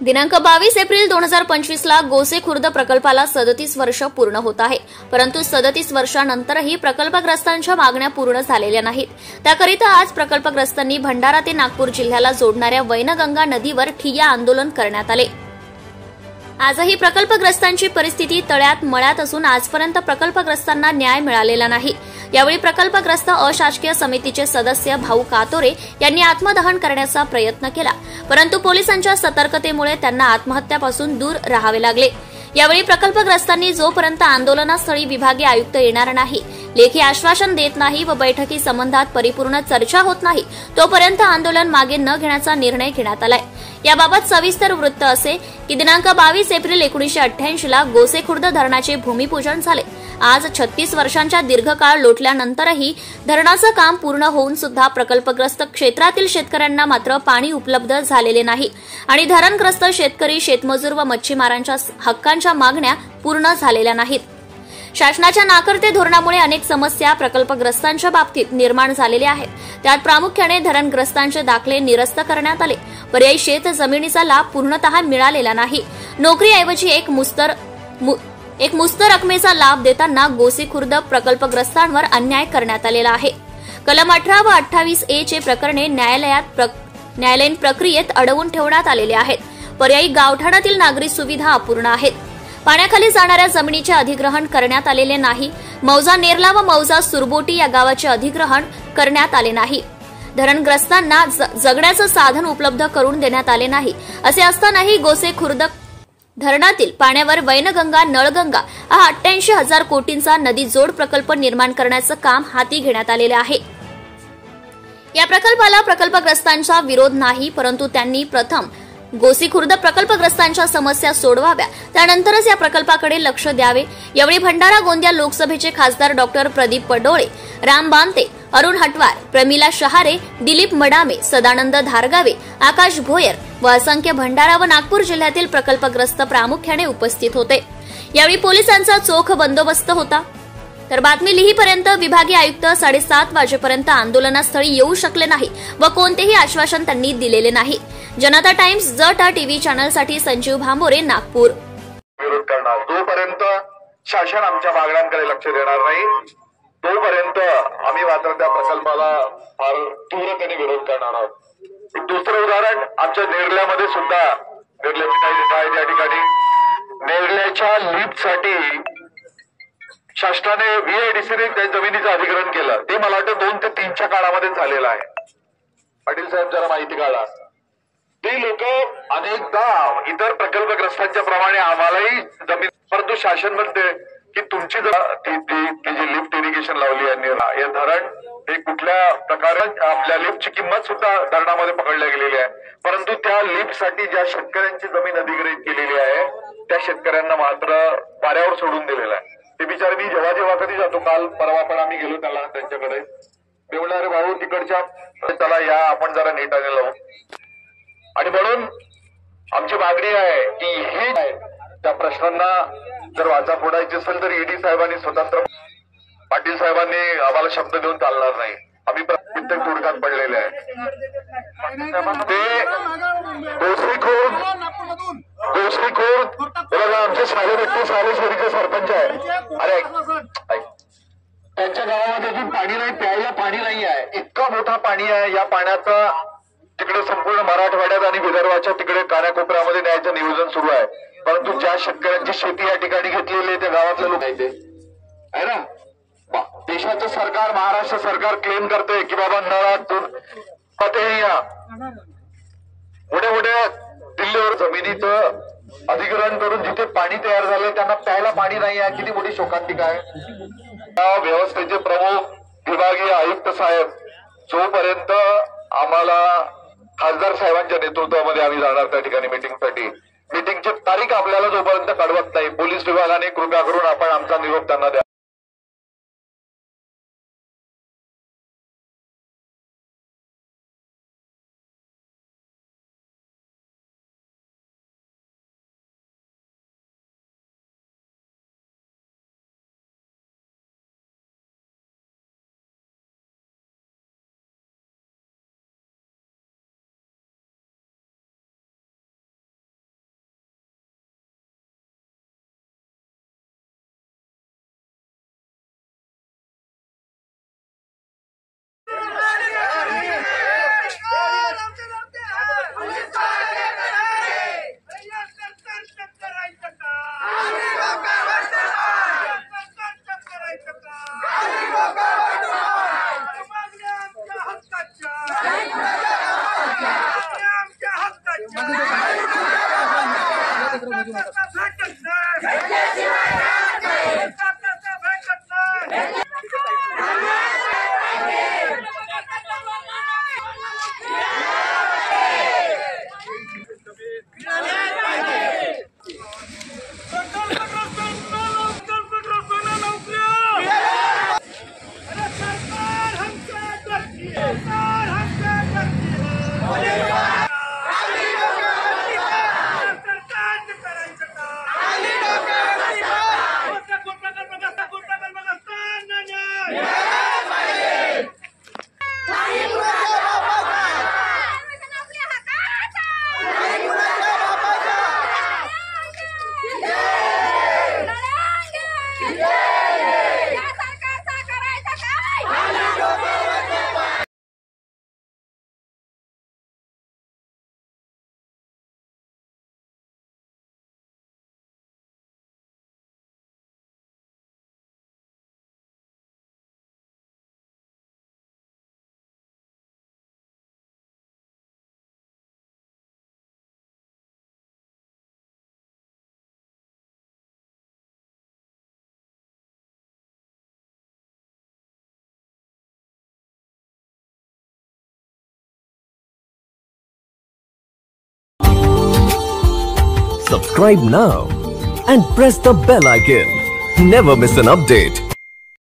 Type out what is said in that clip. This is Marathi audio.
दिनांक 22 एप्रिल 2025 ला गोसे खुर्द प्रकल्पाला 37 वर्ष पूर्ण होत आहे. परंतु 37 वर्षांनंतरही प्रकल्पग्रस्तांच्या मागण्या पूर्ण झालेल्या नाहीत. त्याकरिता आज प्रकल्पग्रस्तांनी भंडारा ते नागपूर जिल्ह्याला जोडणाऱ्या वैनगंगा नदीवर ठिय्या आंदोलन करण्यात आले. आजही प्रकल्पग्रस्तांची परिस्थिती तळ्यात मळ्यात असून आजपर्यंत प्रकल्पग्रस्तांना न्याय मिळालेला नाही. यावेळी प्रकल्पग्रस्त अशासकीय समितीचे सदस्य भाऊ कातोरे यांनी आत्मदहन करण्याचा प्रयत्न केला, परंतु पोलिसांच्या सतर्कतेमुळे त्यांना आत्महत्यापासून दूर राहावे लागले. यावेळी प्रकल्पग्रस्तांनी जोपर्यंत आंदोलनास्थळी विभागीय आयुक्त येणार नाही, लेखी आश्वासन देत नाही व बैठकी संबंधात परिपूर्ण चर्चा होत नाही, तोपर्यंत आंदोलन मागे न घेण्याचा निर्णय घेण्यात आलाय. याबाबत सविस्तर वृत्त असे की दिनांक 22 एप्रिल 1988 ला गोसे खुर्द धरणाचे भूमिपूजन झाले. आज 36 वर्षांच्या दीर्घकाळ लोटल्यानंतरही धरणाचं काम पूर्ण होऊन सुद्धा प्रकल्पग्रस्त क्षेत्रातील शेतकऱ्यांना मात्र पाणी उपलब्ध झालेले नाही आणि धरणग्रस्त शेतकरी, शेतमजूर व मच्छीमारांच्या हक्कांच्या मागण्या पूर्ण झालेल्या नाहीत. शासनाच्या नाकर्ते धोरणामुळे अनेक समस्या प्रकल्पग्रस्तांच्या बाबतीत निर्माण झालेल्या आहेत. त्यात प्रामुख्याने धरणग्रस्तांचे दाखले निरस्त करण्यात आले. पर्यायी शेत जमिनीचा लाभ पूर्णतः मिळालेला नाही. नोकरीऐवजी एक मुस्त रकमेचा लाभ देताना गोसे खुर्द प्रकल्पग्रस्तांवर अन्याय करण्यात आलेला आहे. कलम 18 व 28A चे प्रकरणे न्यायालयीन प्रक्रियेत अडवून ठेवण्यात आलेले आहेत. पर्यायी गावठाणातील नागरी सुविधा अपूर्ण आहेत. पाण्याखाली जाणाऱ्या जमिनीचे अधिग्रहण करण्यात आलेले नाही. मौजा नेरला व मौजा सुरबोटी या गावाचे अधिग्रहण करण्यात आले नाही. धरणग्रस्तांना जगण्याचं साधन उपलब्ध करून देण्यात आले नाही. असे असतानाही गोसे खुर्द धरणातील पाण्यावर वैनगंगा, नळगंगा हा 88,000 कोटींचा नदी जोड प्रकल्प निर्माण करण्याचं काम हाती घेण्यात आलेले आहे. या प्रकल्पाला प्रकल्पग्रस्तांचा विरोध नाही, परंतु त्यांनी प्रथम गोसी खुर्द प्रकल्पग्रस्तांच्या समस्या सोडवाव्या, त्यानंतरच या प्रकल्पाकडे लक्ष द्यावे. यावेळी भंडारा गोंदिया लोकसभेचे खासदार डॉक्टर प्रदीप पडोळे, राम बांते, अरुण हटवार, प्रमिला शहारे, दिलीप मडामे, सदानंद धारगावे, आकाश भोयर व असंख्य भंडारा व नागपूर जिल्ह्यातील प्रकल्पग्रस्त प्रामुख्याने उपस्थित होते. यावेळी पोलिसांचा चोख बंदोबस्त होता. तर बातमी लिहीपर्यंत विभागीय आयुक्त 7:30 वाजेपर्यंत आंदोलनास्थळी येऊ शकले नाही व कोणतेही आश्वासन त्यांनी दिलेले नाही. जनता टाइम्स जटा टीव्ही चॅनलसाठी संजीव भांबोरे, नागपूर. विरोध करणार जोपर्यंत शासन आमच्या मागण्यांकडे लक्ष देणार नाही, तोपर्यंत आम्ही मात्र त्या प्रकल्पाला फार तीव्रतेने विरोध करणार आहोत. दुसरं उदाहरण आमच्या नेरल्यामध्ये सुद्धा, नेरल्याची काही त्या ठिकाणी नेरल्याच्या लिफ्टसाठी शासनाने VIDCने त्या जमिनीचं अधिग्रहण केलं. ते मला वाटतं 2 ते 3च्या काळामध्ये झालेलं आहे. पाटील साहेब जरा माहिती काढा. ते लोक अनेकदा इतर प्रकल्पग्रस्तांच्या प्रमाणे आम्हालाही जमीन, परंतु शासन म्हणते की तुमची जी लिफ्ट इरिगेशन लावली आहे, हे धरण हे कुठल्या प्रकारे आपल्या लिफ्टची किंमत सुद्धा धरणामध्ये पकडल्या गेलेली आहे, परंतु त्या लिफ्टसाठी ज्या शेतकऱ्यांची जमीन अधिग्रहित केलेली आहे त्या शेतकऱ्यांना मात्र वाऱ्यावर सोडून दिलेलं आहे. ते बिचारे, मी जेव्हा कधी जातो, काल परवा पण आम्ही गेलो त्यांच्याकडे, ते म्हणणारे भाऊ तिकडच्या चला या आपण जरा नेटाने लावू. आणि म्हणून आमची मागणी आहे की हे त्या प्रश्नांना जर वाचा फोडायची असेल तर ED साहेबांनी स्वतंत्र, पाटील साहेबांनी आम्हाला शब्द देऊन चालणार नाही. आम्ही प्रत्येक तुडकात पडलेले आहे. ते गोष्टीखोर बघा, आमचे सारे व्यक्ती सालेश्वरीचे सरपंच आहे. अरे त्यांच्या गावामध्ये अजून पाणी नाही, प्यायला पाणी नाही आहे. इतका मोठा पाणी आहे. या पाण्याचा तिकडे संपूर्ण मराठवाड्यात आणि विदर्भाच्या तिकडे कानाकोपऱ्यामध्ये न्यायचं नियोजन सुरू आहे, परंतु ज्या शेतकऱ्यांची शेती या ठिकाणी घेतलेली आहे त्या गावातले लोक आहे ना. देशाचं सरकार, महाराष्ट्र सरकार क्लेम करते की बाबा नळातून या मोठ्या मोठ्या दिल्लीवर जमिनीचं अधिग्रहण करून जिथे पाणी तयार झालंय त्यांना प्यायला पाणी नाही आहे. किती मोठी शोकांतिका आहे. या व्यवस्थेचे प्रमुख विभागीय आयुक्त साहेब, जोपर्यंत आम्हाला खासदार साहेबांच्या नेतृत्वामध्ये आम्ही जाणार त्या ठिकाणी मीटिंगची तारीख आपल्याला जोपर्यंत कळवत नाही, पोलीस विभागाने कृपया करून आपण आमचा निरोप त्यांना द्या. Subscribe now and press the bell icon. Never miss an update.